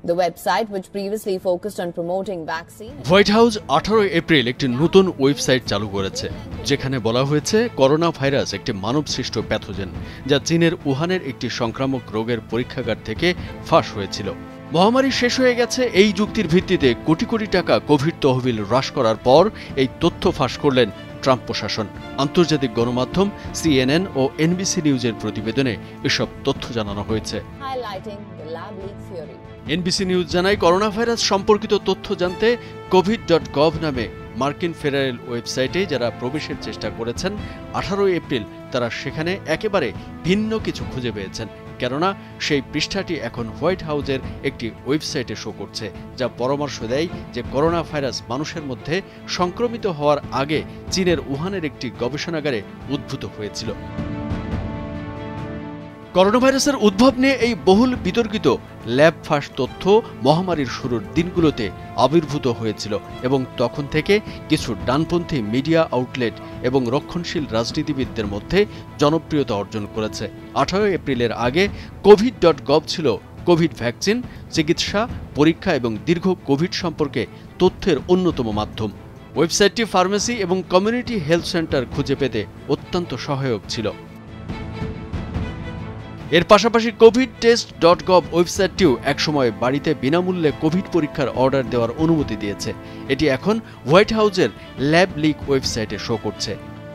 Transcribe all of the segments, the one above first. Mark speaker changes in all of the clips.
Speaker 1: The website, which previously focused on promoting vaccine.
Speaker 2: White house 18 April একটি নতুন website চালু করেছে, যেখানে বলা হয়েছে করোনা ভাইরাস একটি মানবসৃষ্ট প্যাথোজেন, যা চীনের উহানের একটি সংক্রামক রোগের পরীক্ষাগার থেকে ফাঁস হয়েছিল। মহামারী শেষ হয়ে গেছে এই যুক্তির ভিত্তিতে কোটি কোটি টাকা কোভিড তহবিল হ্রাস করার পর এই তথ্য ফাঁস করলেন ট্রাম্প প্রশাসন। আন্তর্জাতিক গণমাধ্যম CNN ও NBC নিউজের প্রতিবেদনে এসব তথ্য জানানো হয়েছে। NBC নিউজ জানায়, করোনা ভাইরাস সম্পর্কিত তথ্য জানতে covid.gov নামে মার্কিন ফেডারেল ওয়েবসাইটে যারা প্রবেশের চেষ্টা করেছেন 18 এপ্রিল তারা সেখানে একেবারে ভিন্ন কিছু খুঁজে পেয়েছেন, কেননা সেই পৃষ্ঠাটি এখন হোয়াইট হাউসের একটি ওয়েবসাইটে শো করছে, যা পরামর্শ দেয় যে করোনা ভাইরাস মানুষের মধ্যে সংক্রমিত হওয়ার আগে চীনের উহানের একটি গবেষণাগারে উদ্ভূত হয়েছিল। করোনা ভাইরাসের উদ্ভব নিয়ে এই বহুল বিতর্কিত ল্যাব ফাঁস তথ্য মহামারীর শুরুর দিনগুলোতে আবির্ভূত হয়েছিল এবং তখন থেকে কিছু ডানপন্থী মিডিয়া আউটলেট এবং রক্ষণশীল রাজনীতিবিদদের মধ্যে জনপ্রিয়তা অর্জন করেছে। 18 এপ্রিলের আগে covid.gov ছিল কোভিড ভ্যাকসিন, চিকিৎসা, পরীক্ষা এবং দীর্ঘ কোভিড সম্পর্কে তথ্যের অন্যতম মাধ্যম। ওয়েবসাইটটি ফার্মেসি এবং কমিউনিটি হেলথ সেন্টার খুঁজে পেতে অত্যন্ত সহায়ক ছিল। এর পাশাপাশি covidtest.gov ওয়েবসাইটটিও একসময় বাড়িতে বিনামূল্যে কোভিড পরীক্ষার অর্ডার দেওয়ার অনুমতি দিয়েছে। এটি এখন হোয়াইট হাউসের ল্যাব লিক ওয়েবসাইটে শো করছে।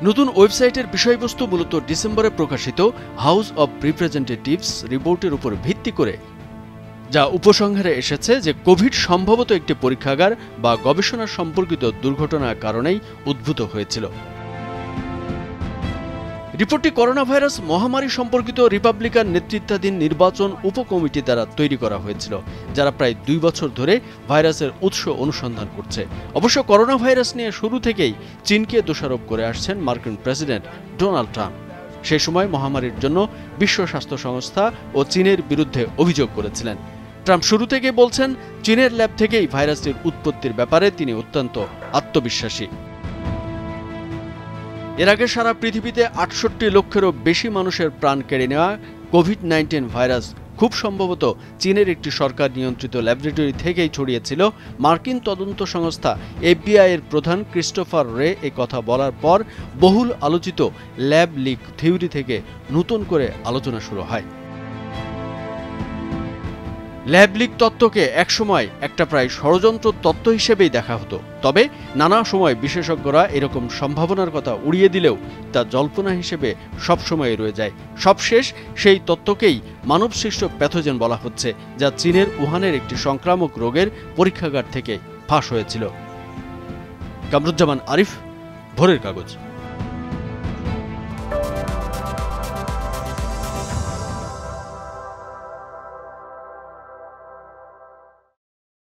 Speaker 2: নতুন ওয়েবসাইটের বিষয়বস্তু মূলত ডিসেম্বরে প্রকাশিত হাউস অব রিপ্রেজেন্টেটিভস রিপোর্টের উপর ভিত্তি করে, যা উপসংহারে এসেছে যে কোভিড সম্ভবত একটি পরীক্ষাগার বা গবেষণা সম্পর্কিত দুর্ঘটনার কারণেই উদ্ভূত হয়েছিল। রিপোর্টটি করোনা ভাইরাস মহামারী সম্পর্কিত রিপাবলিকান নেতৃত্বাধীন নির্বাচন উপকমিটি দ্বারা তৈরি করা হয়েছিল, যারা প্রায় 2 বছর ধরে ভাইরাসের উৎস অনুসন্ধান করছে। অবশ্য করোনা ভাইরাস নিয়ে শুরু থেকেই চীনকে দোষারোপ করে আসছেন মার্কিন প্রেসিডেন্ট ডোনাল্ড ট্রাম্প। সেই সময় মহামারীর জন্য বিশ্ব স্বাস্থ্য সংস্থা ও চীনের বিরুদ্ধে অভিযোগ করেছিলেন। ট্রাম্প শুরু থেকে বলছেন, চীনের ল্যাব থেকেই ভাইরাসটির উৎপত্তির ব্যাপারে তিনি অত্যন্ত আত্মবিশ্বাসী। এর আগে সারা পৃথিবীতে 68 লক্ষেরও বেশি মানুষের প্রাণ কেড়ে নেওয়া কোভিড-19 ভাইরাস খুব সম্ভবত চীনের একটি সরকার নিয়ন্ত্রিত ল্যাবরেটরি থেকেই ছড়িয়েছিল। মার্কিন তদন্ত সংস্থা FBI এর প্রধান ক্রিস্টোফার রে এ কথা বলার পর বহুল আলোচিত ল্যাব লিক থিওরি থেকে নতুন করে আলোচনা শুরু হয়। ল্যাব লিক তত্ত্বকে একসময় একটা প্রায় ষড়যন্ত্র তত্ত্ব হিসেবেই দেখা হতো, তবে নানা সময় বিশেষজ্ঞরা এরকম সম্ভাবনার কথা উড়িয়ে দিলেও তা জল্পনা হিসেবে সবসময় রয়ে যায়। সবশেষ সেই তত্ত্বকেই মানবসৃষ্ট প্যাথোজেন বলা হচ্ছে, যা চীনের উহানের একটি সংক্রামক রোগের পরীক্ষাগার থেকে ফাঁস হয়েছিল। কামরুজ্জামান আরিফ, ভোরের কাগজ।